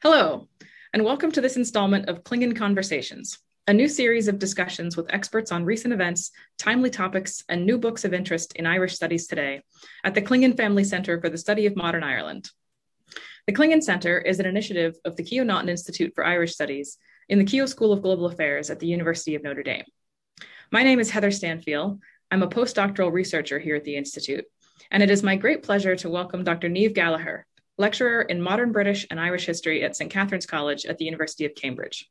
Hello, and welcome to this installment of Clingen Conversations, a new series of discussions with experts on recent events, timely topics, and new books of interest in Irish studies today at the Clingen Family Centre for the Study of Modern Ireland. The Clingen Center is an initiative of the Keough-Naughton Institute for Irish Studies in the Keough School of Global Affairs at the University of Notre Dame. My name is Heather Stanfiel. I'm a postdoctoral researcher here at the Institute, and it is my great pleasure to welcome Dr. Niamh Gallagher, lecturer in modern British and Irish history at St. Catharine's College at the University of Cambridge.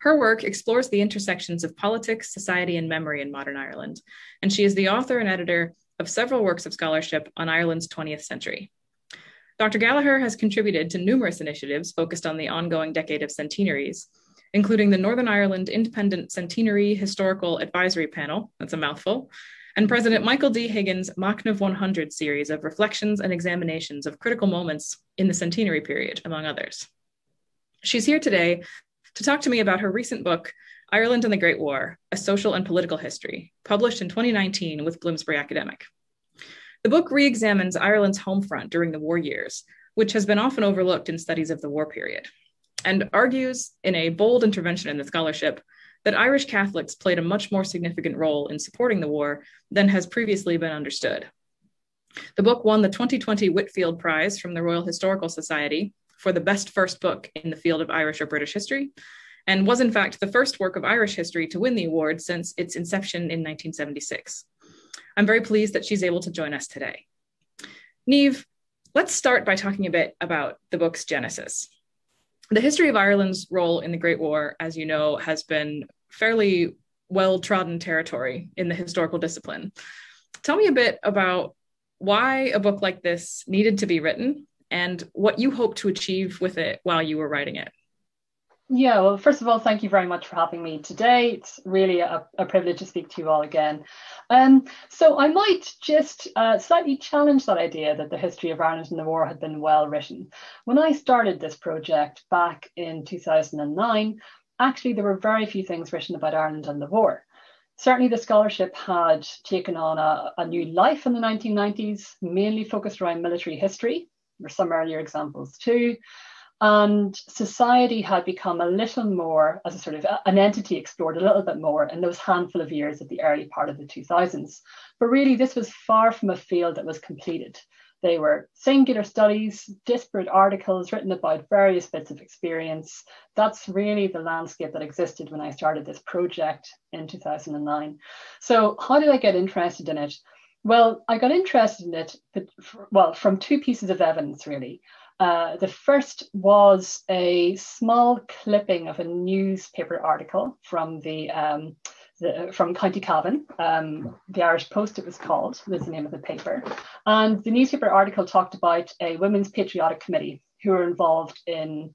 Her work explores the intersections of politics, society, and memory in modern Ireland, and she is the author and editor of several works of scholarship on Ireland's 20th century. Dr. Gallagher has contributed to numerous initiatives focused on the ongoing decade of centenaries, including the Northern Ireland Independent Centenary Historical Advisory Panel, that's a mouthful, and President Michael D. Higgins' Machnamh 100 series of reflections and examinations of critical moments in the centenary period, among others. She's here today to talk to me about her recent book, Ireland and the Great War, A Social and Political History, published in 2019 with Bloomsbury Academic. The book re-examines Ireland's home front during the war years, which has been often overlooked in studies of the war period, and argues, in a bold intervention in the scholarship, that Irish Catholics played a much more significant role in supporting the war than has previously been understood. The book won the 2020 Whitfield Prize from the Royal Historical Society for the best first book in the field of Irish or British history, and was in fact the first work of Irish history to win the award since its inception in 1976. I'm very pleased that she's able to join us today. Niamh, let's start by talking a bit about the book's genesis. The history of Ireland's role in the Great War, as you know, has been fairly well-trodden territory in the historical discipline. Tell me a bit about why a book like this needed to be written and what you hope to achieve with it while you were writing it. Yeah, well, first of all, thank you very much for having me today. It's really a privilege to speak to you all again. So I might just slightly challenge that idea that the history of Ireland in the war had been well written. When I started this project back in 2009, actually there were very few things written about Ireland and the war. Certainly the scholarship had taken on a new life in the 1990s, mainly focused around military history. There were some earlier examples too. And society had become a little more, as a sort of an entity, explored a little bit more in those handful of years at the early part of the 2000s. But really, this was far from a field that was completed. They were singular studies, disparate articles written about various bits of experience. That's really the landscape that existed when I started this project in 2009. So how did I get interested in it? Well, I got interested in it, from two pieces of evidence, really. The first was a small clipping of a newspaper article from from County Cavan, the Irish Post it was called, was the name of the paper. And the newspaper article talked about a women's patriotic committee who were involved in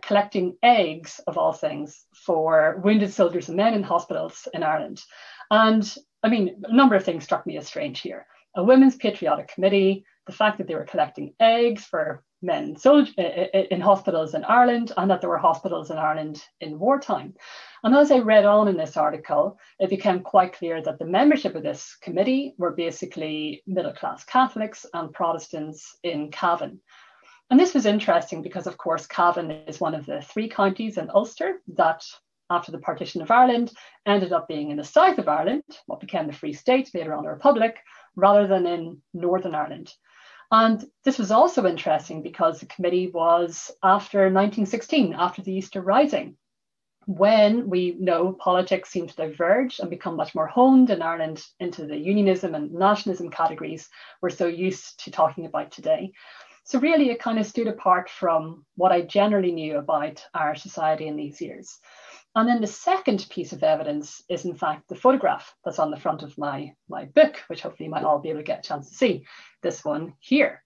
collecting eggs, of all things, for wounded soldiers and men in hospitals in Ireland. And I mean, a number of things struck me as strange here. A women's patriotic committee, the fact that they were collecting eggs for men in hospitals in Ireland, and that there were hospitals in Ireland in wartime. And as I read on in this article, it became quite clear that the membership of this committee were basically middle-class Catholics and Protestants in Cavan. And this was interesting because, of course, Cavan is one of the three counties in Ulster that, after the partition of Ireland, ended up being in the south of Ireland, what became the Free State, later on a republic, rather than in Northern Ireland. And this was also interesting because the committee was after 1916, after the Easter Rising, when we know politics seemed to diverge and become much more honed in Ireland into the unionism and nationalism categories we're so used to talking about today. So really it kind of stood apart from what I generally knew about Irish society in these years. And then the second piece of evidence is, in fact, the photograph that's on the front of my book, which hopefully you might all be able to get a chance to see, this one here.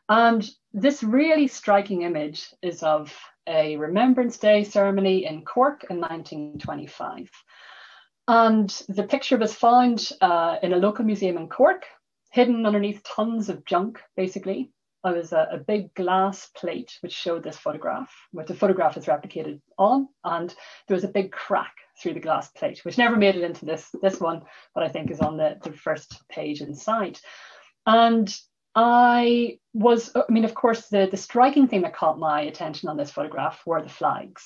And this really striking image is of a Remembrance Day ceremony in Cork in 1925. And the picture was found in a local museum in Cork, hidden underneath tons of junk, basically. There was a big glass plate which showed this photograph, which the photograph is replicated on, and there was a big crack through the glass plate, which never made it into this one, but I think is on the first page inside. And I mean, of course, the striking thing that caught my attention on this photograph were the flags.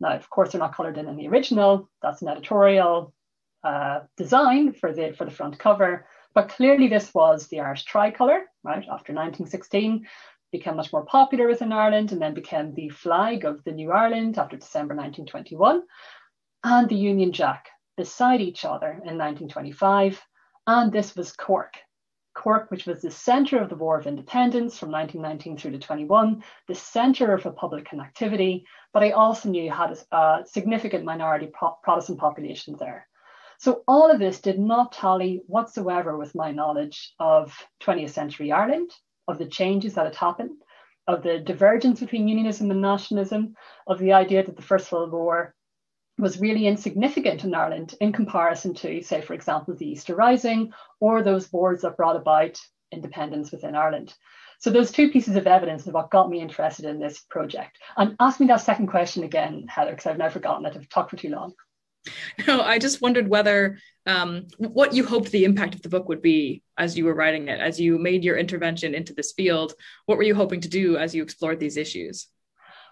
Now, of course, they're not coloured in the original. That's an editorial design for the front cover. But clearly this was the Irish tricolour, right? After 1916, became much more popular within Ireland and then became the flag of the new Ireland after December 1921. And the Union Jack beside each other in 1925. And this was Cork. Cork, which was the centre of the War of Independence from 1919 through to 21, the centre of Republican activity, but I also knew you had a significant minority Protestant population there. So all of this did not tally whatsoever with my knowledge of 20th century Ireland, of the changes that had happened, of the divergence between unionism and nationalism, of the idea that the First World War was really insignificant in Ireland in comparison to, say, for example, the Easter Rising or those wars that brought about independence within Ireland. So those two pieces of evidence are what got me interested in this project. And ask me that second question again, Heather, because I've now forgotten it. I've talked for too long. No, I just wondered whether what you hoped the impact of the book would be as you were writing it, as you made your intervention into this field. What were you hoping to do as you explored these issues?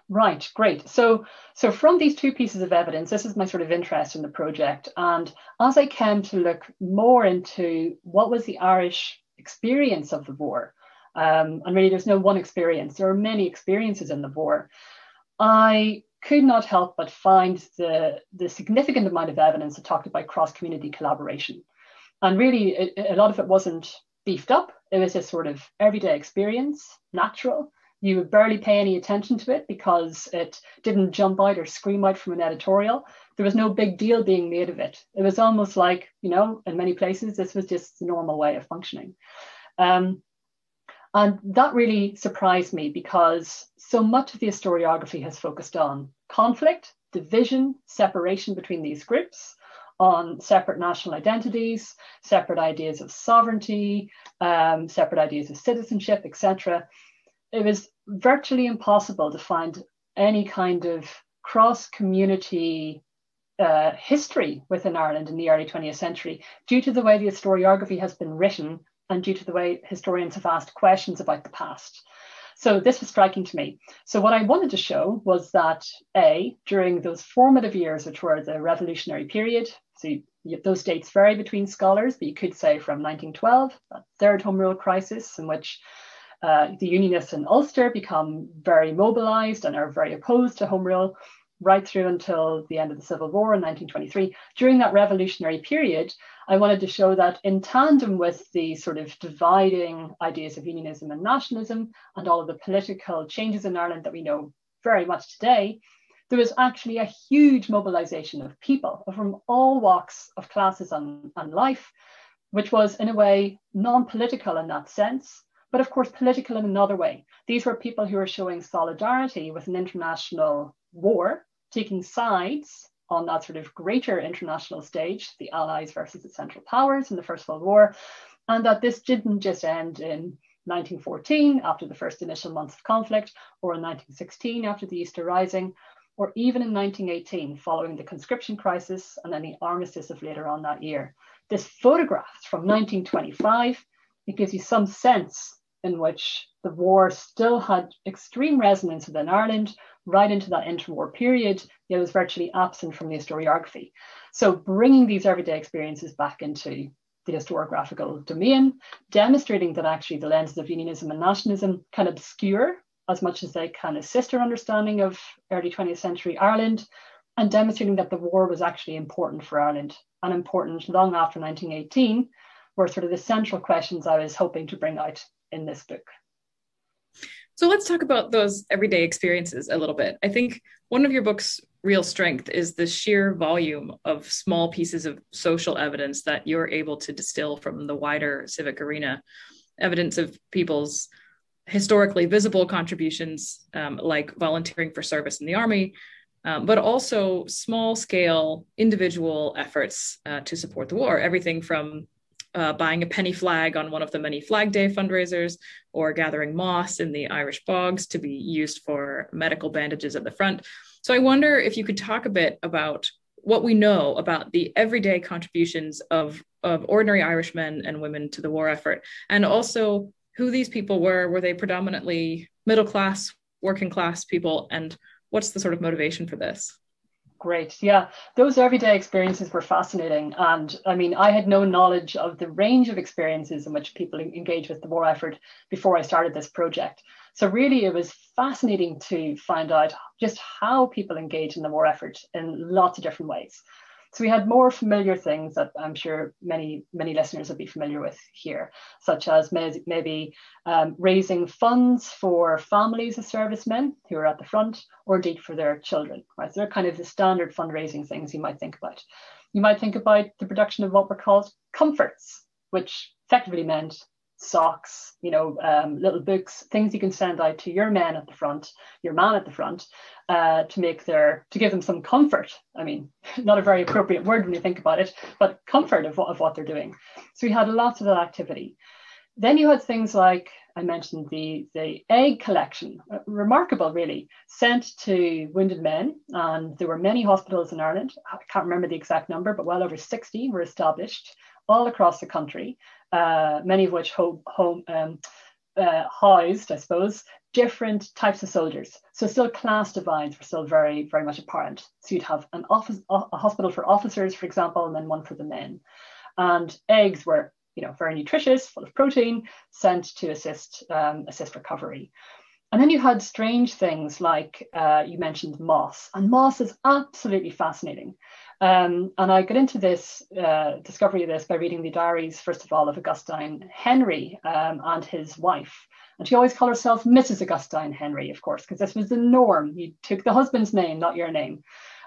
Right, great. So from these two pieces of evidence, this is my sort of interest in the project. And as I came to look more into what was the Irish experience of the war, and really there's no one experience, there are many experiences in the war, I could not help but find the significant amount of evidence that talked about cross-community collaboration. And really, a lot of it wasn't beefed up. It was just sort of everyday experience, natural. You would barely pay any attention to it because it didn't jump out or scream out from an editorial. There was no big deal being made of it. It was almost like, you know, in many places, this was just the normal way of functioning. And that really surprised me because so much of the historiography has focused on conflict, division, separation between these groups, on separate national identities, separate ideas of sovereignty, separate ideas of citizenship, etc. It was virtually impossible to find any kind of cross-community history within Ireland in the early 20th century due to the way the historiography has been written and due to the way historians have asked questions about the past. So this was striking to me. So what I wanted to show was that during those formative years, which were the revolutionary period, so those dates vary between scholars, but you could say from 1912, that third Home Rule crisis in which the Unionists in Ulster become very mobilised and are very opposed to Home Rule right through until the end of the Civil War in 1923. During that revolutionary period, I wanted to show that in tandem with the sort of dividing ideas of unionism and nationalism and all of the political changes in Ireland that we know very much today, there was actually a huge mobilisation of people from all walks of classes and life, which was in a way non-political in that sense, but of course political in another way. These were people who were showing solidarity with an international war, taking sides on that sort of greater international stage, the Allies versus the Central Powers in the First World War, and that this didn't just end in 1914 after the first initial months of conflict, or in 1916 after the Easter Rising, or even in 1918 following the conscription crisis and then the armistice of later on that year. This photograph from 1925, it gives you some sense in which the war still had extreme resonance within Ireland right into that interwar period. It was virtually absent from the historiography. So bringing these everyday experiences back into the historiographical domain, demonstrating that actually the lenses of unionism and nationalism can obscure as much as they can assist our understanding of early 20th century Ireland, and demonstrating that the war was actually important for Ireland and important long after 1918, were sort of the central questions I was hoping to bring out in this book. So let's talk about those everyday experiences a little bit. I think one of your book's real strength is the sheer volume of small pieces of social evidence that you're able to distill from the wider civic arena, evidence of people's historically visible contributions, like volunteering for service in the army, but also small scale individual efforts to support the war, everything from buying a penny flag on one of the many Flag Day fundraisers, or gathering moss in the Irish bogs to be used for medical bandages at the front. So I wonder if you could talk a bit about what we know about the everyday contributions of ordinary Irish men and women to the war effort, and also who these people were. Were they predominantly middle class, working class people? And what's the sort of motivation for this? Great. Yeah, those everyday experiences were fascinating. And I mean, I had no knowledge of the range of experiences in which people engage with the war effort before I started this project. So really, it was fascinating to find out just how people engage in the war effort in lots of different ways. So we had more familiar things that I'm sure many listeners will be familiar with here, such as maybe raising funds for families of servicemen who are at the front, or indeed for their children. Right? So they're kind of the standard fundraising things you might think about. You might think about the production of what were called comforts, which effectively meant socks, little books, things you can send out to your men at the front, your man at the front, to give them some comfort. I mean, not a very appropriate word when you think about it, but comfort of what they're doing. So we had lots of that activity. Then you had things like, I mentioned the egg collection, remarkable really, sent to wounded men. And there were many hospitals in Ireland. I can't remember the exact number, but well over 60 were established all across the country, many of which housed, I suppose, different types of soldiers. So still class divides were still very, very much apparent. So you'd have a hospital for officers, for example, and then one for the men. And eggs were, very nutritious, full of protein, sent to assist recovery. And then you had strange things like you mentioned moss, and moss is absolutely fascinating. And I got into this discovery of this by reading the diaries, first of all, of Augustine Henry and his wife. And she always called herself Mrs. Augustine Henry, of course, because this was the norm. You took the husband's name, not your name.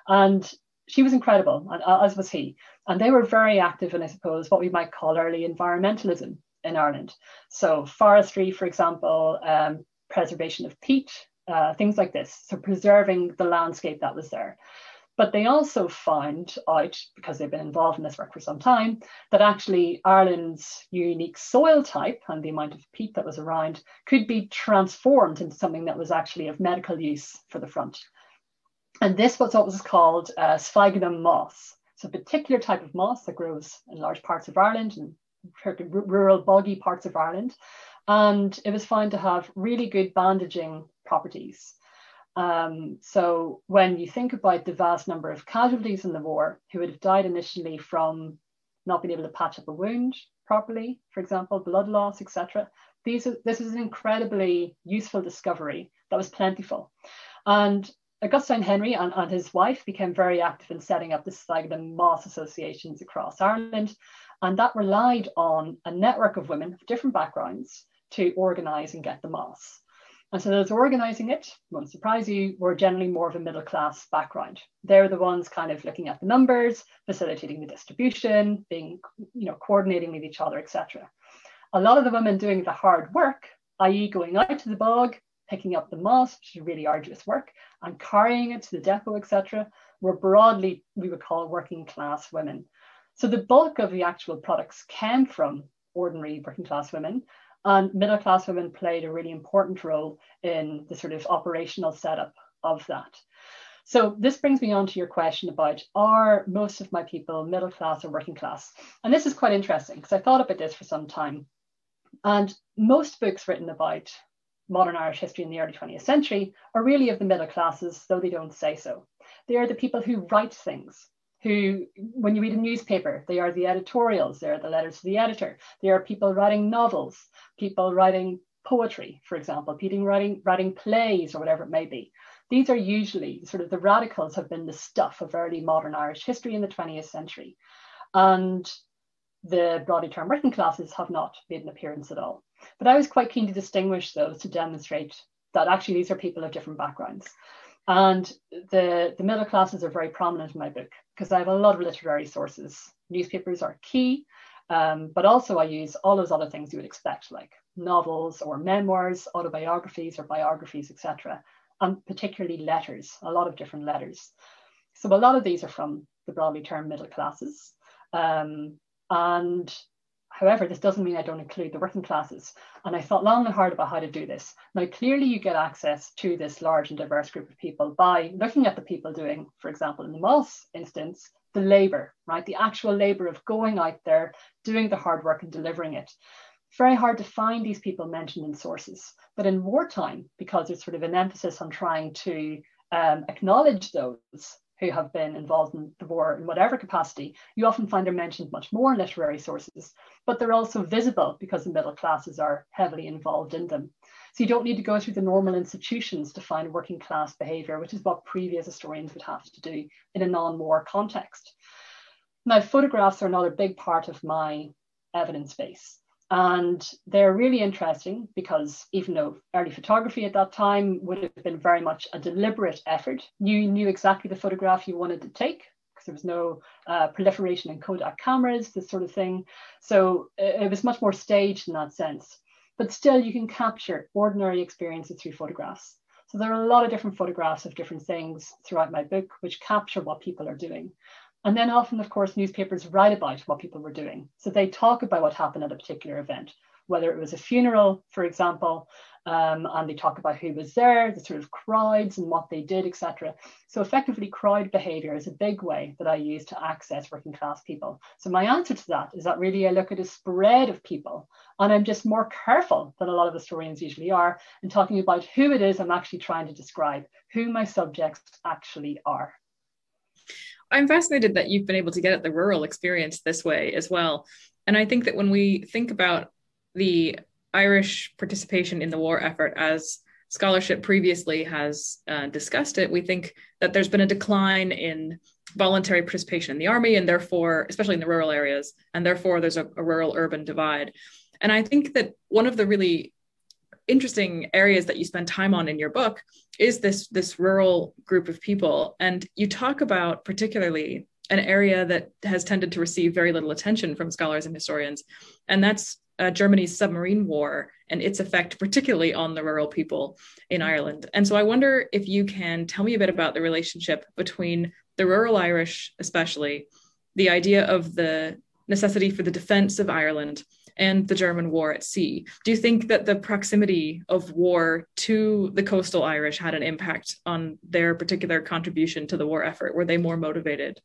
And she was incredible, and as was he. And they were very active in, I suppose, what we might call early environmentalism in Ireland. So forestry, for example, preservation of peat, things like this. So preserving the landscape that was there. But they also found out, because they've been involved in this work for some time, that actually Ireland's unique soil type and the amount of peat that was around could be transformed into something that was actually of medical use for the front. And this was what was called sphagnum moss. So a particular type of moss that grows in large parts of Ireland and rural boggy parts of Ireland. And it was found to have really good bandaging properties. So when you think about the vast number of casualties in the war who would have died initially from not being able to patch up a wound properly, for example, blood loss, etc., this is an incredibly useful discovery that was plentiful. And Augustine Henry and his wife became very active in setting up the sphagnum moss associations across Ireland, and that relied on a network of women of different backgrounds to organise and get the moss. And so those organising it, won't surprise you, were generally more of a middle class background. They're the ones kind of looking at the numbers, facilitating the distribution, coordinating with each other, etc. A lot of the women doing the hard work, i.e. going out to the bog, picking up the moss, which is really arduous work, and carrying it to the depot, etc., were broadly, we would call, working class women. So the bulk of the actual products came from ordinary working class women, and middle class women played a really important role in the sort of operational setup of that. So this brings me on to your question about, are most of my people middle class or working class? And this is quite interesting because I thought about this for some time. And most books written about modern Irish history in the early 20th century are really of the middle classes, though they don't say so. They are the people who write things, who, when you read a newspaper, they are the editorials, they are the letters to the editor, they are people writing novels, people writing poetry, for example, people writing plays or whatever it may be. These are usually sort of the radicals have been the stuff of early modern Irish history in the 20th century. And the broadly termed working classes have not made an appearance at all. But I was quite keen to distinguish those to demonstrate that actually these are people of different backgrounds. And the middle classes are very prominent in my book because I have a lot of literary sources. Newspapers are key, but also I use all those other things you would expect, like novels or memoirs, autobiographies or biographies, etc., and particularly letters, a lot of different letters. So a lot of these are from the broadly termed middle classes. And however, this doesn't mean I don't include the working classes. And I thought long and hard about how to do this. Now, clearly you get access to this large and diverse group of people by looking at the people doing, for example, in the moss instance, the labour, right? The actual labour of going out there, doing the hard work and delivering it. very hard to find these people mentioned in sources. But in wartime, because there's sort of an emphasis on trying to acknowledge those who have been involved in the war in whatever capacity, you often find they're mentioned much more in literary sources, but they're also visible because the middle classes are heavily involved in them. So you don't need to go through the normal institutions to find working class behaviour, which is what previous historians would have to do in a non-war context. Now, photographs are another big part of my evidence base. And they're really interesting because even though early photography at that time would have been very much a deliberate effort, you knew exactly the photograph you wanted to take because there was no proliferation in Kodak cameras, this sort of thing. So it was much more staged in that sense. But still, you can capture ordinary experiences through photographs. So there are a lot of different photographs of different things throughout my book, which capture what people are doing. And then often, of course, newspapers write about what people were doing. So they talk about what happened at a particular event, whether it was a funeral, for example, and they talk about who was there, the sort of crowds and what they did, etc. So effectively, crowd behaviour is a big way that I use to access working class people. So my answer to that is that really I look at a spread of people, and I'm just more careful than a lot of historians usually are in talking about who it is I'm actually trying to describe, who my subjects actually are. I'm fascinated that you've been able to get at the rural experience this way as well. And I think that when we think about the Irish participation in the war effort as scholarship previously has discussed it, we think that there's been a decline in voluntary participation in the army, and therefore, especially in the rural areas, and therefore there's a rural-urban divide. And I think that one of the really interesting areas that you spend time on in your book is this rural group of people. And you talk about particularly an area that has tended to receive very little attention from scholars and historians, and that's Germany's submarine war and its effect particularly on the rural people in Ireland. And so I wonder if you can tell me a bit about the relationship between the rural Irish, especially the idea of the necessity for the defense of Ireland and the German war at sea. Do you think that the proximity of war to the coastal Irish had an impact on their particular contribution to the war effort? Were they more motivated?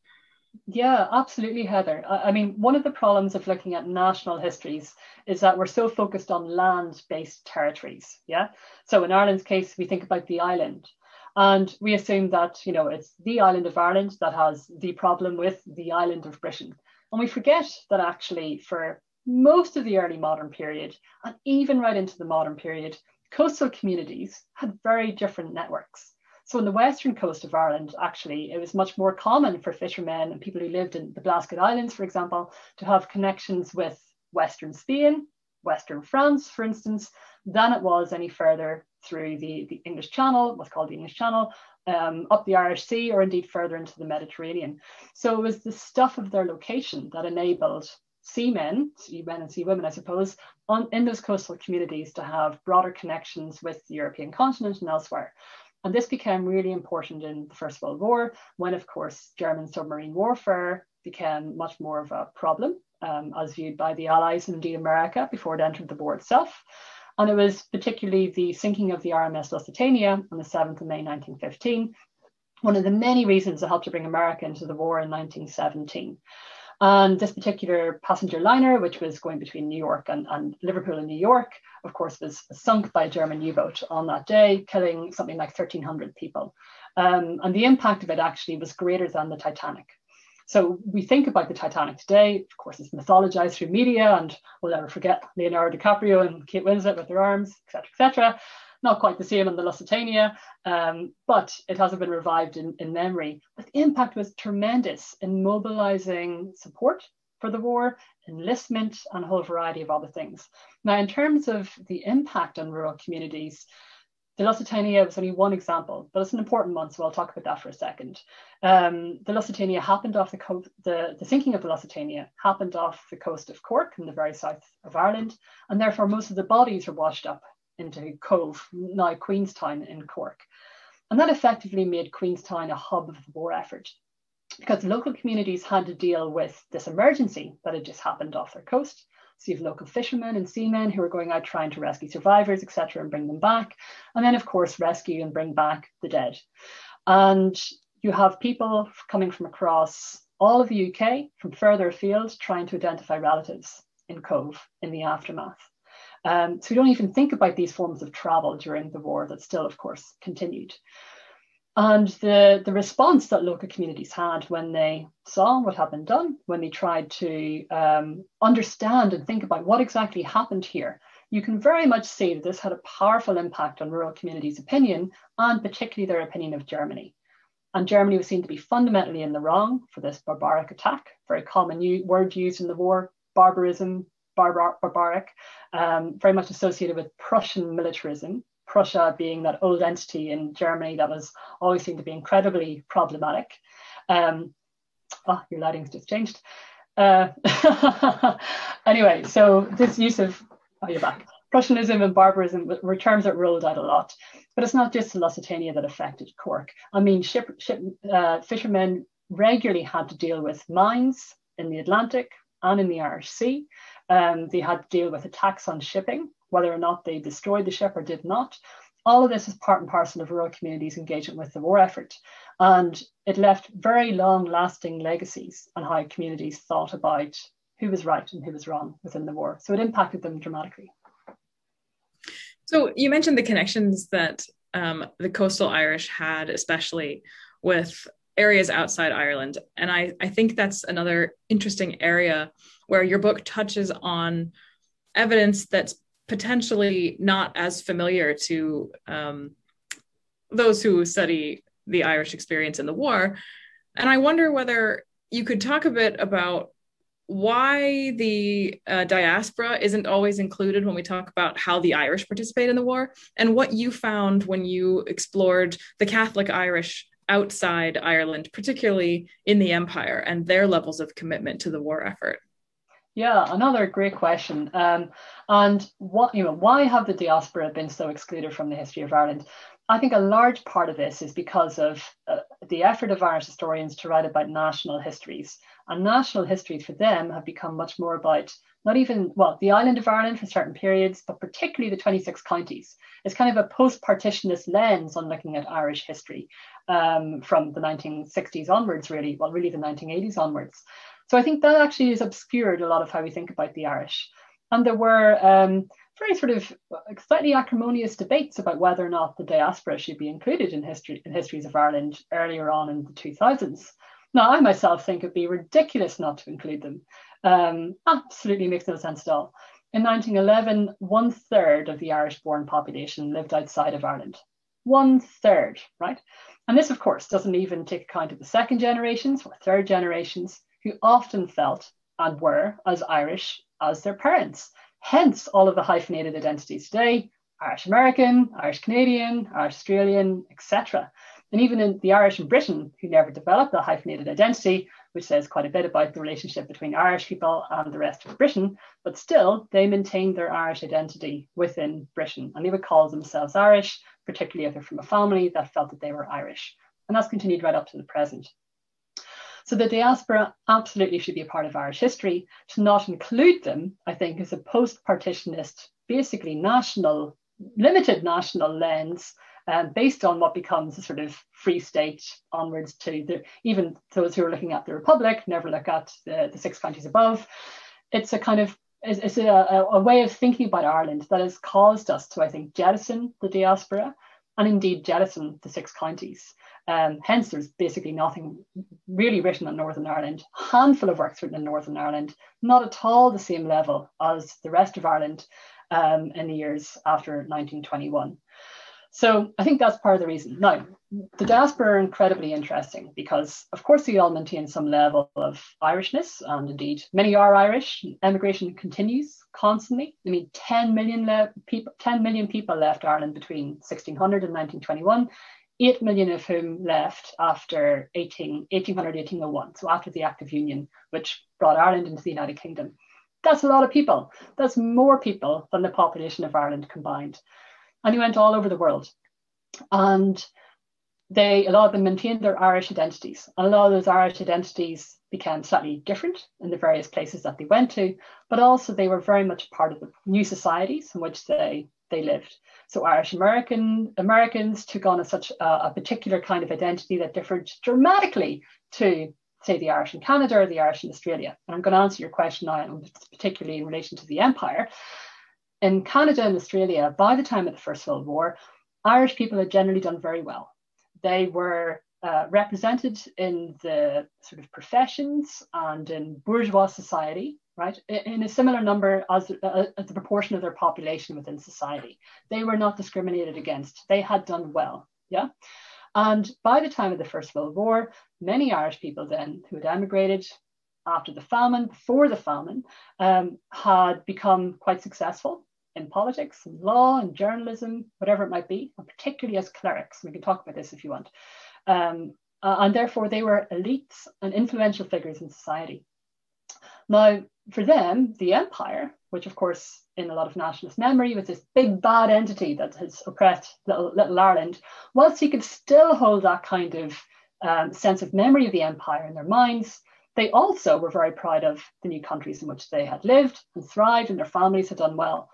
Yeah, absolutely, Heather. I mean, one of the problems of looking at national histories is that we're so focused on land-based territories. Yeah. So in Ireland's case, we think about the island. And we assume that, you know, it's the island of Ireland that has the problem with the island of Britain. And we forget that actually for most of the early modern period, and even right into the modern period, coastal communities had very different networks. So on the western coast of Ireland, actually, it was much more common for fishermen and people who lived in the Blasket Islands, for example, to have connections with Western Spain, Western France, for instance, than it was any further through the English Channel, what's called the English Channel, up the Irish Sea, or indeed further into the Mediterranean. So it was the stuff of their location that enabled seamen, seamen and seawomen, I suppose, in those coastal communities to have broader connections with the European continent and elsewhere. And this became really important in the First World War, when, of course, German submarine warfare became much more of a problem, as viewed by the Allies and indeed America before it entered the war itself. And it was particularly the sinking of the RMS Lusitania on the 7th of May 1915, one of the many reasons that helped to bring America into the war in 1917. And this particular passenger liner, which was going between New York and Liverpool and New York, of course, was sunk by a German U-boat on that day, killing something like 1,300 people. And the impact of it actually was greater than the Titanic. So we think about the Titanic today, of course, it's mythologized through media, and we'll never forget Leonardo DiCaprio and Kate Winslet with their arms, etc., etc. Not quite the same on the Lusitania, but it hasn't been revived in memory. But the impact was tremendous in mobilizing support for the war, enlistment, and a whole variety of other things. Now, in terms of the impact on rural communities, the Lusitania was only one example, but it's an important one, so I'll talk about that for a second. The Lusitania happened off the coast, the sinking of the Lusitania happened off the coast of Cork in the very south of Ireland, and therefore most of the bodies were washed up into Cove, now Queenstown in Cork. And that effectively made Queenstown a hub of the war effort, because local communities had to deal with this emergency that had just happened off their coast. So you have local fishermen and seamen who are going out trying to rescue survivors, etc., and bring them back. And then, of course, rescue and bring back the dead. And you have people coming from across all of the UK, from further afield, trying to identify relatives in Cove in the aftermath. So we don't even think about these forms of travel during the war that still, of course, continued. And the response that local communities had when they saw what had been done, when they tried to understand and think about what exactly happened here, you can very much see that this had a powerful impact on rural communities' opinion, and particularly their opinion of Germany. And Germany was seen to be fundamentally in the wrong for this barbaric attack, very common word used in the war, barbarism, barbaric, very much associated with Prussian militarism. Prussia being that old entity in Germany that was always seen to be incredibly problematic. Your lighting's just changed. Anyway, so this use of, you're back. Prussianism and barbarism were terms that rolled out a lot, but it's not just the Lusitania that affected Cork. I mean, fishermen regularly had to deal with mines in the Atlantic and in the Irish Sea. They had to deal with attacks on shipping, whether or not they destroyed the ship or did not. All of this is part and parcel of rural communities' engagement with the war effort. And it left very long-lasting legacies on how communities thought about who was right and who was wrong within the war. So it impacted them dramatically. So you mentioned the connections that the coastal Irish had, especially with areas outside Ireland. And I think that's another interesting area where your book touches on evidence that's potentially not as familiar to those who study the Irish experience in the war. And I wonder whether you could talk a bit about why the diaspora isn't always included when we talk about how the Irish participate in the war, and what you found when you explored the Catholic Irish outside Ireland, particularly in the Empire, and their levels of commitment to the war effort. Yeah, another great question. And why have the diaspora been so excluded from the history of Ireland? I think a large part of this is because of the effort of Irish historians to write about national histories. And national histories for them have become much more about the island of Ireland for certain periods, but particularly the 26 counties. It's kind of a post-partitionist lens on looking at Irish history from the 1960s onwards, really the 1980s onwards. So I think that actually has obscured a lot of how we think about the Irish. And there were very sort of slightly acrimonious debates about whether or not the diaspora should be included in histories of Ireland earlier on in the 2000s. Now, I myself think it'd be ridiculous not to include them. Absolutely makes no sense at all. In 1911, 1/3 of the Irish-born population lived outside of Ireland. 1/3, right? And this, of course, doesn't even take account of the second generations or third generations who often felt and were as Irish as their parents. Hence all of the hyphenated identities today, Irish American, Irish Canadian, Irish Australian, etc. And even in the Irish in Britain, who never developed a hyphenated identity, which says quite a bit about the relationship between Irish people and the rest of Britain, but still they maintained their Irish identity within Britain. And they would call themselves Irish, particularly if they're from a family that felt that they were Irish. And that's continued right up to the present. So the diaspora absolutely should be a part of Irish history. To not include them, I think, is a post-partitionist, basically limited national lens based on what becomes a sort of free state onwards to even those who are looking at the Republic never look at the six counties above. It's a kind of, it's a way of thinking about Ireland that has caused us to, I think, jettison the diaspora and indeed jettison the six counties. Hence, there's basically nothing really written on Northern Ireland, a handful of works written in Northern Ireland, not at all the same level as the rest of Ireland in the years after 1921. So I think that's part of the reason. Now, the diaspora are incredibly interesting because, of course, they all maintain some level of Irishness, and indeed, many are Irish. Emigration continues constantly. I mean, 10 million people left Ireland between 1600 and 1921. 8 million of whom left after 1801, so after the Act of Union, which brought Ireland into the United Kingdom. That's a lot of people. That's more people than the population of Ireland combined. And they went all over the world. And a lot of them maintained their Irish identities. And a lot of those Irish identities became slightly different in the various places that they went to, but also they were very much part of the new societies in which they lived. So Irish Americans took on such a particular kind of identity that differed dramatically to, say, the Irish in Canada or the Irish in Australia. And I'm going to answer your question now, particularly in relation to the Empire. in Canada and Australia, by the time of the First World War, Irish people had generally done very well. They were represented in the sort of professions and in bourgeois society, right, in a similar number as the proportion of their population within society. They were not discriminated against. They had done well, yeah? And by the time of the First World War, many Irish people then who had emigrated after the famine, before the famine, had become quite successful in politics, in law, in journalism, whatever it might be, and particularly as clerics. We can talk about this if you want. And therefore, they were elites and influential figures in society. Now, for them, the empire, which of course, in a lot of nationalist memory, was this big bad entity that has oppressed little Ireland, whilst he could still hold that kind of sense of memory of the empire in their minds, they also were very proud of the new countries in which they had lived and thrived, and their families had done well.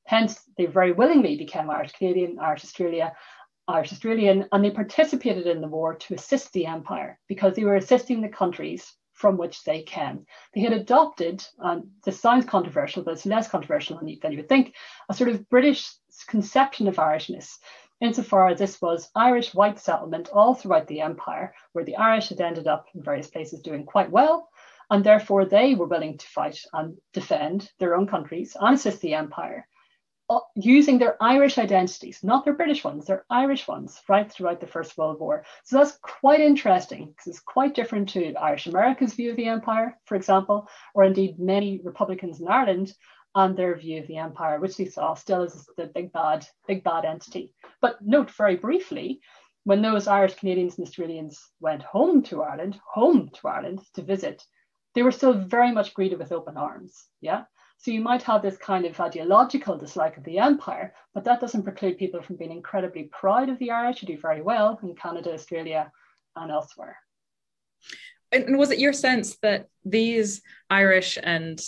Hence, they very willingly became Irish Canadian, Irish Australian, and they participated in the war to assist the empire because they were assisting the countries from which they came. They had adopted, this sounds controversial, but it's less controversial than you would think, a sort of British conception of Irishness, insofar as this was Irish white settlement all throughout the empire, where the Irish had ended up in various places doing quite well, and therefore they were willing to fight and defend their own countries and assist the empire, using their Irish identities, not their British ones, their Irish ones, right throughout the First World War. So that's quite interesting because it's quite different to Irish Americans' view of the empire, for example, or indeed many Republicans in Ireland and their view of the empire, which they saw still as the big bad entity. But note very briefly, when those Irish Canadians and Australians went home to Ireland to visit, they were still very much greeted with open arms, yeah? So you might have this kind of ideological dislike of the empire, but that doesn't preclude people from being incredibly proud of the Irish who do very well in Canada, Australia, and elsewhere. And was it your sense that these Irish and,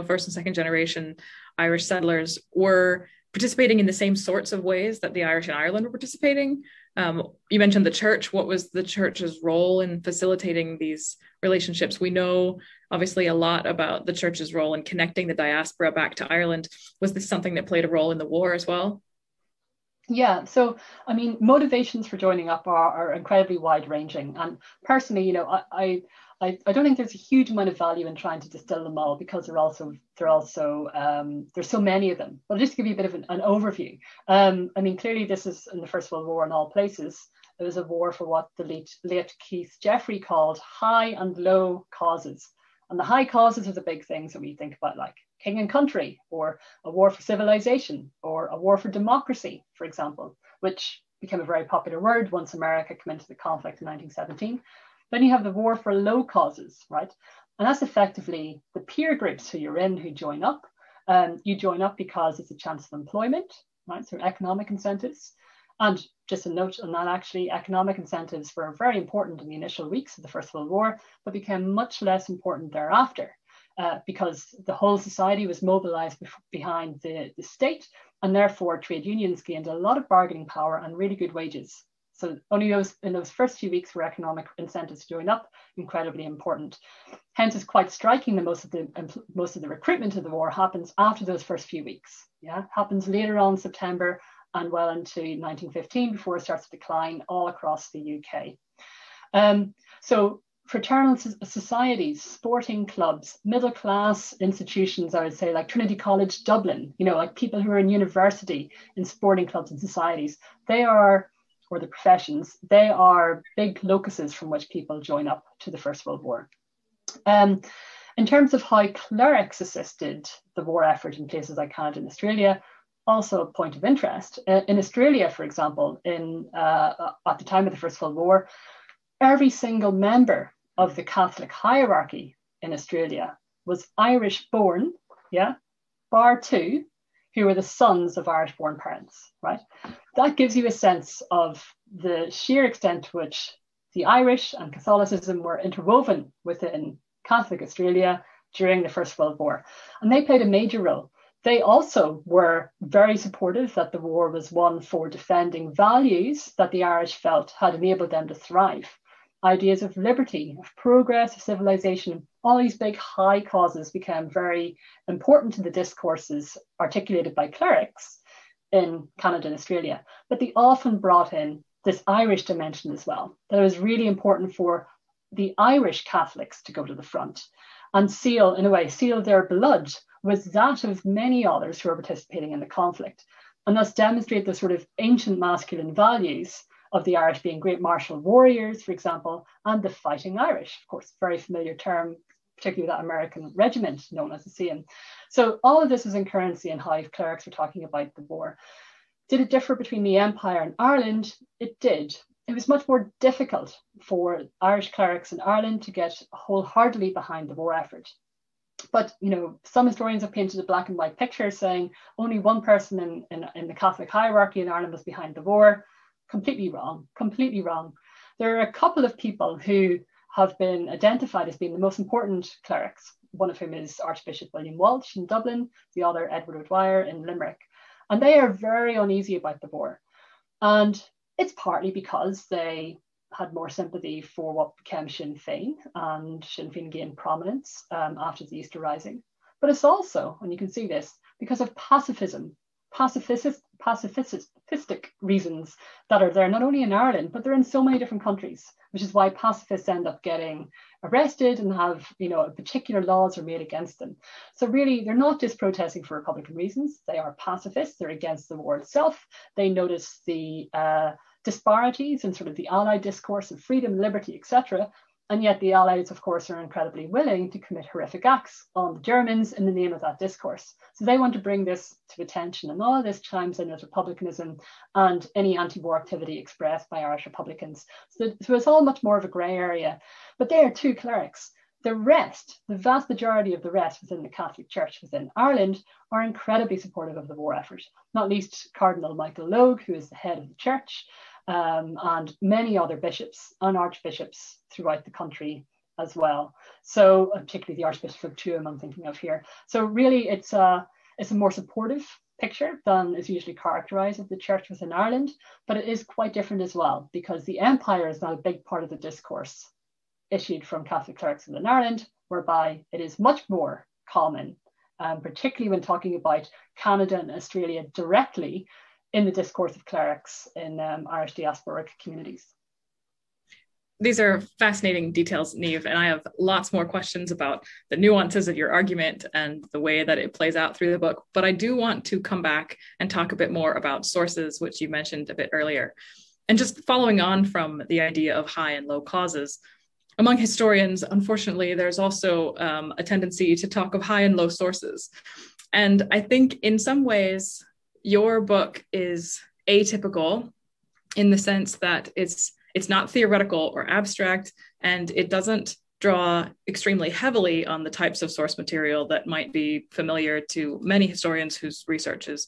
first and second generation Irish settlers were participating in the same sorts of ways that the Irish in Ireland were participating? You mentioned the church. What was the church's role in facilitating these relationships? We know obviously a lot about the church's role in connecting the diaspora back to Ireland. Was this something that played a role in the war as well? Yeah, so I mean, motivations for joining up are incredibly wide-ranging. And personally, I don't think there's a huge amount of value in trying to distill them all because there's so many of them. But I'll just give you a bit of an overview. I mean, clearly this is in the First World War in all places. It was a war for what the late Keith Jeffrey called high and low causes. And the high causes are the big things that we think about, like king and country, or a war for civilization, or a war for democracy, for example, which became a very popular word once America came into the conflict in 1917. Then you have the war for low causes, right? And that's effectively the peer groups who you're in who join up. You join up because it's a chance of employment, right? So economic incentives. And just a note on that, actually, economic incentives were very important in the initial weeks of the First World War, but became much less important thereafter because the whole society was mobilized behind the state, and therefore trade unions gained a lot of bargaining power and really good wages. So only in those first few weeks were economic incentives to join up incredibly important. Hence, it's quite striking that most of the recruitment of the war happens after those first few weeks. Yeah, happens later on in September and well into 1915 before it starts to decline all across the UK. So fraternal societies, sporting clubs, middle class institutions, I would say, like Trinity College Dublin, like people who are in university, in sporting clubs and societies, or the professions, they are big locuses from which people join up to the First World War. In terms of how clerics assisted the war effort in places like Canada and Australia, also a point of interest. In Australia, for example, at the time of the First World War, every single member of the Catholic hierarchy in Australia was Irish born, yeah, bar two, who were the sons of Irish born parents, right? That gives you a sense of the sheer extent to which the Irish and Catholicism were interwoven within Catholic Australia during the First World War. And they played a major role. They also were very supportive that the war was one for defending values that the Irish felt had enabled them to thrive. Ideas of liberty, of progress, of civilization, all these big high causes became very important to the discourses articulated by clerics in Canada and Australia, but they often brought in this Irish dimension as well. That it was really important for the Irish Catholics to go to the front and seal their blood with that of many others who are participating in the conflict, and thus demonstrate the sort of ancient masculine values of the Irish being great martial warriors, for example, and the fighting Irish, of course, very familiar term, particularly that American regiment known as the Seine. So all of this was in currency and how clerics were talking about the war. Did it differ between the Empire and Ireland? It did. It was much more difficult for Irish clerics in Ireland to get wholeheartedly behind the war effort. But, you know, some historians have painted a black and white picture saying only one person in the Catholic hierarchy in Ireland was behind the war. Completely wrong, completely wrong. There are a couple of people who have been identified as being the most important clerics, one of whom is Archbishop William Walsh in Dublin, the other Edward O'Dwyer in Limerick. And they are very uneasy about the war. And it's partly because they had more sympathy for what became Sinn Féin, and Sinn Féin gained prominence after the Easter Rising. But it's also, and you can see this, because of pacifistic reasons that are there not only in Ireland, but they're in so many different countries, which is why pacifists end up getting arrested and have, you know, particular laws are made against them. So really, they're not just protesting for Republican reasons. They are pacifists. They're against the war itself. They notice the disparities in sort of the Allied discourse of freedom, liberty, etc. And yet the Allies, of course, are incredibly willing to commit horrific acts on the Germans in the name of that discourse. So they want to bring this to attention. And all of this chimes in with republicanism and any anti-war activity expressed by Irish Republicans. So it's all much more of a grey area. But they are two clerics. The rest, the vast majority of the rest within the Catholic Church within Ireland are incredibly supportive of the war effort, not least Cardinal Michael Logue, who is the head of the church, and many other bishops and archbishops throughout the country as well. So particularly the Archbishop of Tuam I'm thinking of here. So really it's a more supportive picture than is usually characterized of the church within Ireland, but it is quite different as well, because the empire is not a big part of the discourse issued from Catholic clerics within Ireland, whereby it is much more common, particularly when talking about Canada and Australia directly, in the discourse of clerics in Irish diasporic communities. These are fascinating details, Niamh, and I have lots more questions about the nuances of your argument and the way that it plays out through the book. But I do want to come back and talk a bit more about sources, which you mentioned a bit earlier. And just following on from the idea of high and low causes, among historians, unfortunately, there's also a tendency to talk of high and low sources. And I think in some ways, your book is atypical in the sense that it's not theoretical or abstract, and it doesn't draw extremely heavily on the types of source material that might be familiar to many historians whose research is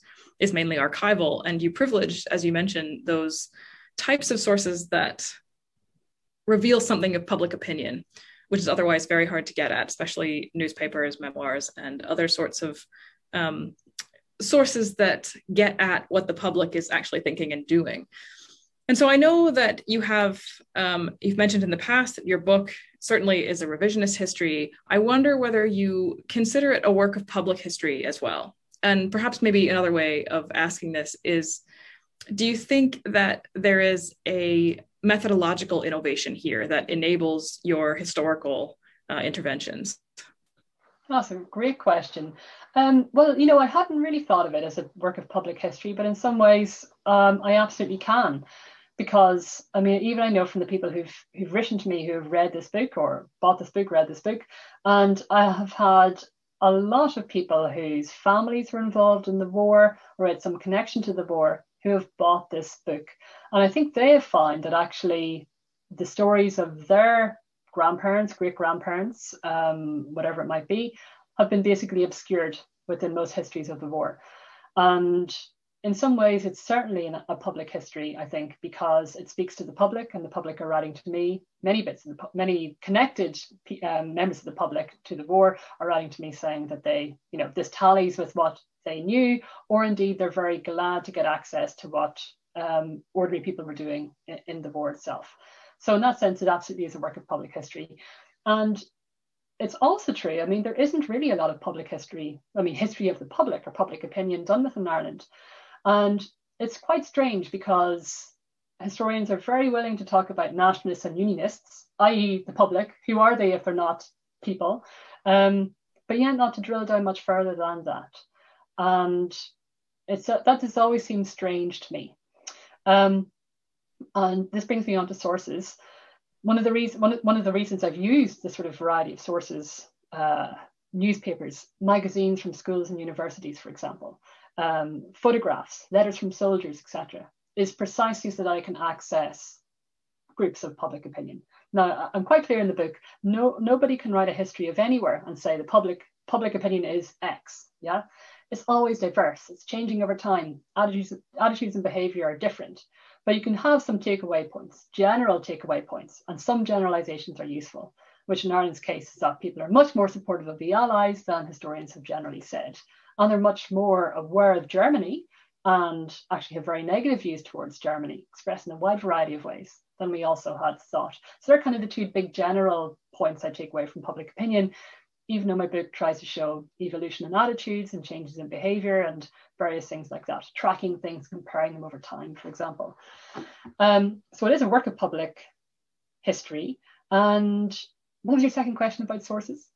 mainly archival. And you privilege, as you mentioned, those types of sources that reveal something of public opinion, which is otherwise very hard to get at, especially newspapers, memoirs, and other sorts of sources that get at what the public is actually thinking and doing. And so I know that you have, you've mentioned in the past that your book certainly is a revisionist history. I wonder whether you consider it a work of public history as well. And perhaps maybe another way of asking this is, do you think that there is a methodological innovation here that enables your historical interventions? That's a great question. Well, you know, I hadn't really thought of it as a work of public history, but in some ways I absolutely can. Because, I mean, even I know from the people who've written to me, who have read this book or bought this book, read this book, and I have had a lot of people whose families were involved in the war or had some connection to the war who have bought this book. And I think they have found that actually the stories of their grandparents, great-grandparents, whatever it might be, have been basically obscured within most histories of the war. And in some ways, it's certainly a public history, I think, because it speaks to the public, and the public are writing to me. Many connected members of the public to the war are writing to me saying that they, you know, this tallies with what they knew, or indeed they're very glad to get access to what ordinary people were doing in the war itself. So in that sense, it absolutely is a work of public history. And it's also true, I mean, there isn't really a lot of public history, I mean, history of the public or public opinion done within Ireland. And it's quite strange because historians are very willing to talk about nationalists and unionists, i.e. the public. Who are they if they're not people? But yet not to drill down much further than that. And that has always seemed strange to me. And this brings me on to sources. One of the reasons I've used this sort of variety of sources, newspapers, magazines from schools and universities, for example, photographs, letters from soldiers, etc., is precisely so that I can access groups of public opinion. Now, I'm quite clear in the book, nobody can write a history of anywhere and say the public opinion is X, yeah? It's always diverse, it's changing over time, attitudes and behavior are different, but you can have some takeaway points, general takeaway points, and some generalizations are useful, which in Ireland's case is that people are much more supportive of the Allies than historians have generally said, and they're much more aware of Germany and actually have very negative views towards Germany, expressed in a wide variety of ways than we also had thought. So they're kind of the two big general points I take away from public opinion, even though my book tries to show evolution in attitudes and changes in behavior and various things like that, tracking things, comparing them over time, for example. So it is a work of public history. And what was your second question about sources?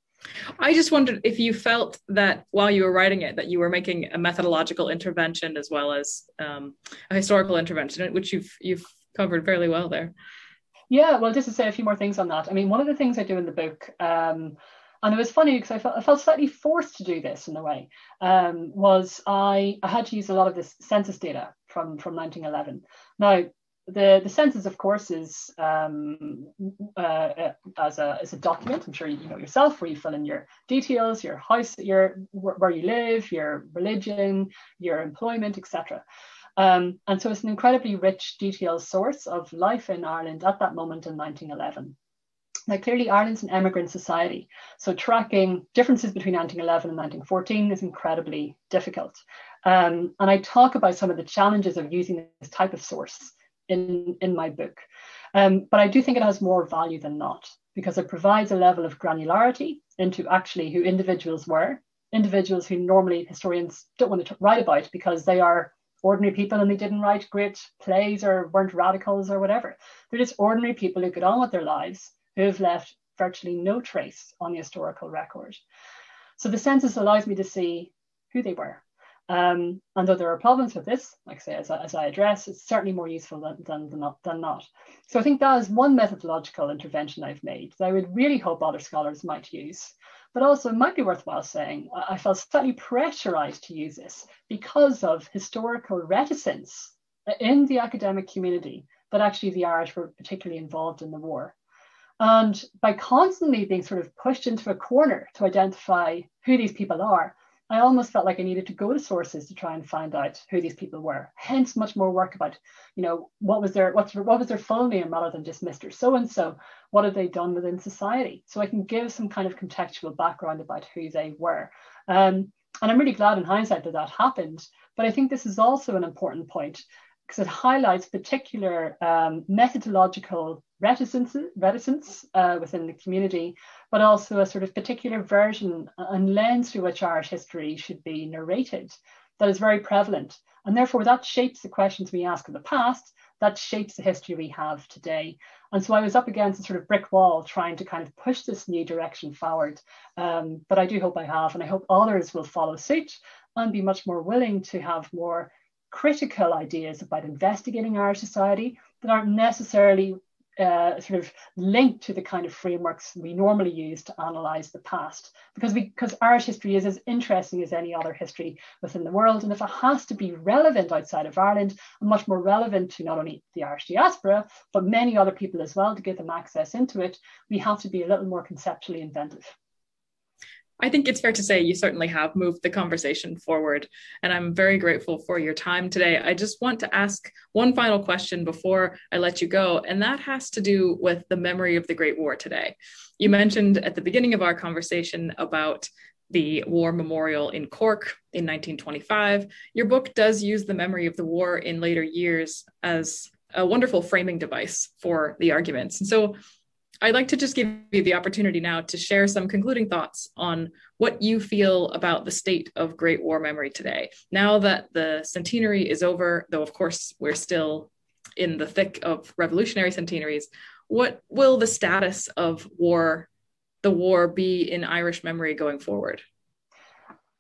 I just wondered if you felt that while you were writing it, that you were making a methodological intervention as well as a historical intervention, which you've covered fairly well there. Yeah, well, just to say a few more things on that. I mean, one of the things I do in the book, and it was funny because I felt slightly forced to do this in a way, was I had to use a lot of this census data from 1911. Now, the census, of course, is as a document. I'm sure you know yourself, where you fill in your details, your house, where you live, your religion, your employment, etc. And so it's an incredibly rich, detailed source of life in Ireland at that moment in 1911. Now, clearly, Ireland's an emigrant society, so tracking differences between 1911 and 1914 is incredibly difficult. And I talk about some of the challenges of using this type of source in my book. But I do think it has more value than not, because it provides a level of granularity into actually who individuals were, individuals who normally historians don't want to write about because they are ordinary people and they didn't write great plays or weren't radicals or whatever. They're just ordinary people who get on with their lives, who have left virtually no trace on the historical record. So the census allows me to see who they were. And though there are problems with this, like I say, as I address, it's certainly more useful than not. So I think that is one methodological intervention I've made that I would really hope other scholars might use. But also it might be worthwhile saying I felt slightly pressurized to use this because of historical reticence in the academic community that actually the Irish were particularly involved in the war. And by constantly being sort of pushed into a corner to identify who these people are, I almost felt like I needed to go to sources to try and find out who these people were. Hence, much more work about, what was their full name rather than just Mr. So-and-so. What had they done within society? So I can give some kind of contextual background about who they were. And I'm really glad in hindsight that happened. But I think this is also an important point because it highlights particular methodological reticence within the community, but also a sort of particular version and lens through which Irish history should be narrated that is very prevalent. And therefore that shapes the questions we ask of the past, that shapes the history we have today. And so I was up against a sort of brick wall trying to kind of push this new direction forward. But I do hope I have, and I hope others will follow suit and be much more willing to have more critical ideas about investigating Irish society that aren't necessarily sort of linked to the kind of frameworks we normally use to analyse the past, because Irish history is as interesting as any other history within the world, and if it has to be relevant outside of Ireland and much more relevant to not only the Irish diaspora but many other people as well, to give them access into it, we have to be a little more conceptually inventive. I think it's fair to say you certainly have moved the conversation forward, and I'm very grateful for your time today. I just want to ask one final question before I let you go, and that has to do with the memory of the Great War today. You mentioned at the beginning of our conversation about the War Memorial in Cork in 1925. Your book does use the memory of the war in later years as a wonderful framing device for the arguments. And so I'd like to just give you the opportunity now to share some concluding thoughts on what you feel about the state of Great War memory today. Now that the centenary is over, though of course we're still in the thick of revolutionary centenaries, what will the status of the war be in Irish memory going forward?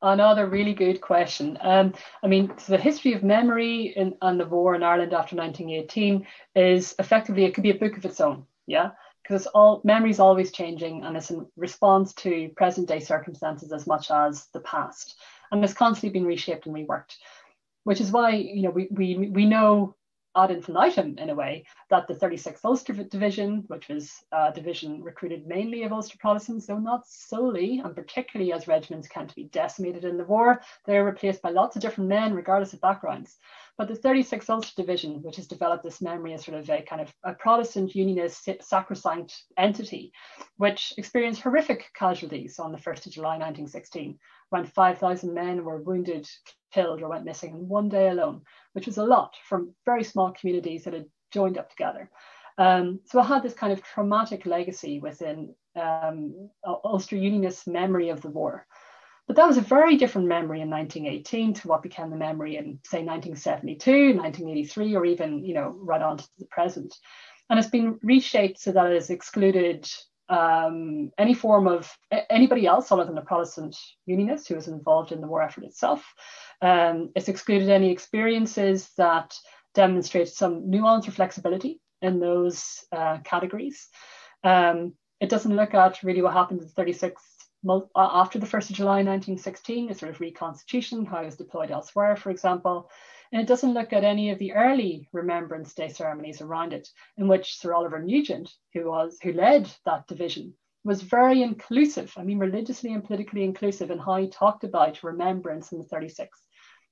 Another really good question. I mean, the history of memory and the war in Ireland after 1918 is effectively, it could be a book of its own, yeah? Because memory is always changing, and it's in response to present day circumstances as much as the past. And it's constantly being reshaped and reworked, which is why, you know, we know ad infinitum, in a way, that the 36th Ulster Division, which was a division recruited mainly of Ulster Protestants, though not solely, and particularly as regiments came to be decimated in the war, they're replaced by lots of different men, regardless of backgrounds. But the 36th Ulster Division, which has developed this memory as sort of a kind of a Protestant unionist sacrosanct entity, which experienced horrific casualties on the 1st of July 1916. Around 5,000 men were wounded, killed, or went missing in one day alone, which was a lot from very small communities that had joined up together. So it had this kind of traumatic legacy within Ulster Unionist memory of the war. But that was a very different memory in 1918 to what became the memory in, say, 1972, 1983, or even, you know, right on to the present. And it's been reshaped so that it has excluded any form of anybody else other than a Protestant unionist who was involved in the war effort itself. It's excluded any experiences that demonstrate some nuance or flexibility in those categories. It doesn't look at really what happened in the 36th after the 1st of July 1916, a sort of reconstitution, how it was deployed elsewhere, for example. And it doesn't look at any of the early Remembrance Day ceremonies around it, in which Sir Oliver Nugent, who led that division, was very inclusive, I mean, religiously and politically inclusive in how he talked about remembrance in the 36th.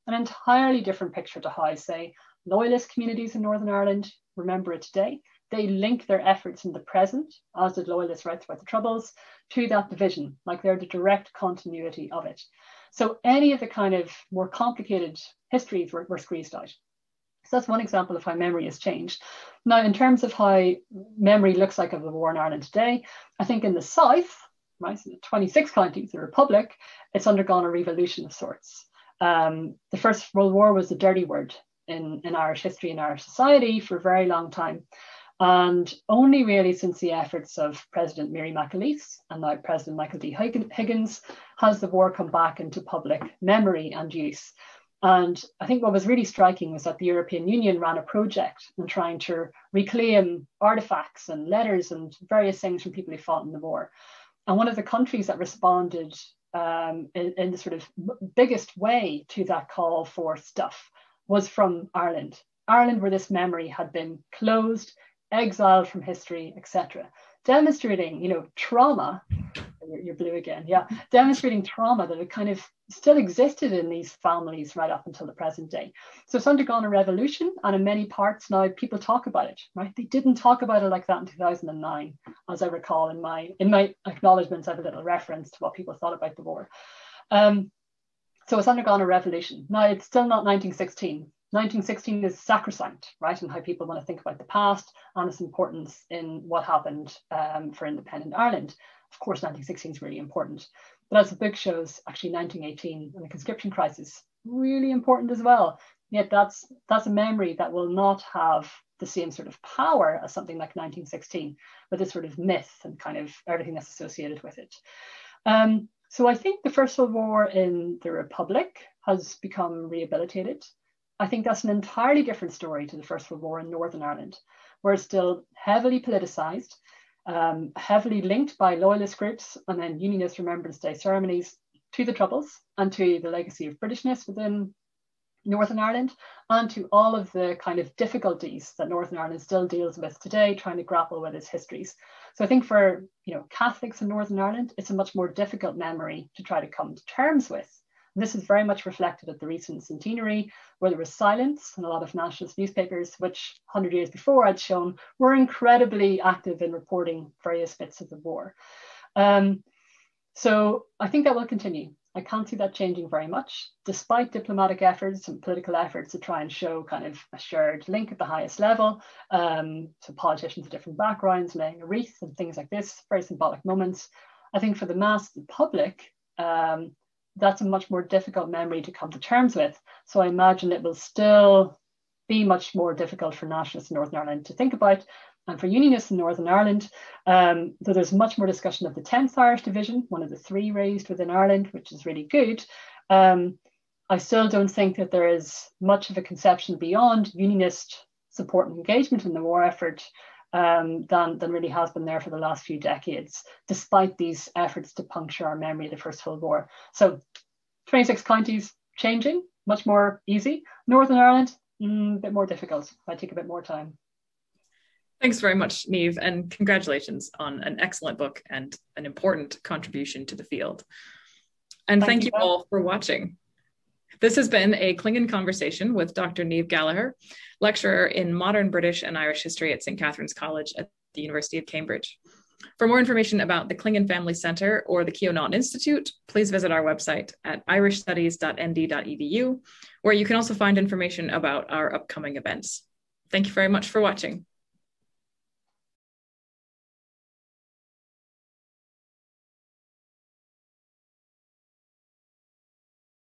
An entirely different picture to how, say, loyalist communities in Northern Ireland remember it today. They link their efforts in the present, as did loyalists right throughout the Troubles, to that division, like they're the direct continuity of it. So any of the kind of more complicated histories were squeezed out. So that's one example of how memory has changed. Now, in terms of how memory looks like of the war in Ireland today, I think in the south, right, so the 26 counties, the Republic, it's undergone a revolution of sorts. The First World War was a dirty word in Irish history and Irish society for a very long time. And only really since the efforts of President Mary McAleese and now President Michael D. Higgins has the war come back into public memory and use. And I think what was really striking was that the European Union ran a project in trying to reclaim artifacts and letters and various things from people who fought in the war. And one of the countries that responded in the sort of biggest way to that call for stuff was from Ireland. Ireland, where this memory had been closed, exiled from history, etc., demonstrating, you know, trauma. You're blue again, yeah. Demonstrating trauma that it kind of still existed in these families right up until the present day. So it's undergone a revolution, and in many parts now people talk about it, right? They didn't talk about it like that in 2009, as I recall in my acknowledgements. I have a little reference to what people thought about the war. So it's undergone a revolution. Now it's still not 1916. 1916 is sacrosanct, right? And how people want to think about the past and its importance in what happened for independent Ireland. Of course, 1916 is really important. But as the book shows, actually 1918 and the conscription crisis, really important as well. Yet that's a memory that will not have the same sort of power as something like 1916, with this sort of myth and kind of everything that's associated with it. So I think the First World War in the Republic has become rehabilitated. I think that's an entirely different story to the First World War in Northern Ireland, where it's still heavily politicised, heavily linked by loyalist groups and then Unionist Remembrance Day ceremonies to the Troubles and to the legacy of Britishness within Northern Ireland, and to all of the kind of difficulties that Northern Ireland still deals with today, trying to grapple with its histories. So I think for, you know, Catholics in Northern Ireland, it's a much more difficult memory to try to come to terms with. And this is very much reflected at the recent centenary, where there was silence, and a lot of nationalist newspapers, which 100 years before I'd shown, were incredibly active in reporting various bits of the war. So I think that will continue. I can't see that changing very much, despite diplomatic efforts and political efforts to try and show kind of a shared link at the highest level. So politicians of different backgrounds laying a wreath and things like this, very symbolic moments. I think for the mass public, that's a much more difficult memory to come to terms with. So I imagine it will still be much more difficult for nationalists in Northern Ireland to think about. And for Unionists in Northern Ireland, though there's much more discussion of the 10th Irish Division, one of the 3 raised within Ireland, which is really good. I still don't think that there is much of a conception beyond Unionist support and engagement in the war effort than really has been there for the last few decades, despite these efforts to puncture our memory of the First World War. So 26 counties changing, much more easy. Northern Ireland, a bit more difficult, might take a bit more time. Thanks very much, Niamh, and congratulations on an excellent book and an important contribution to the field. And thank you all for watching. This has been a Clingen Conversation with Dr. Niamh Gallagher, lecturer in Modern British and Irish History at St. Catharine's College at the University of Cambridge. For more information about the Clingen Family Center or the Keough-Naughton Institute, please visit our website at irishstudies.nd.edu, where you can also find information about our upcoming events. Thank you very much for watching.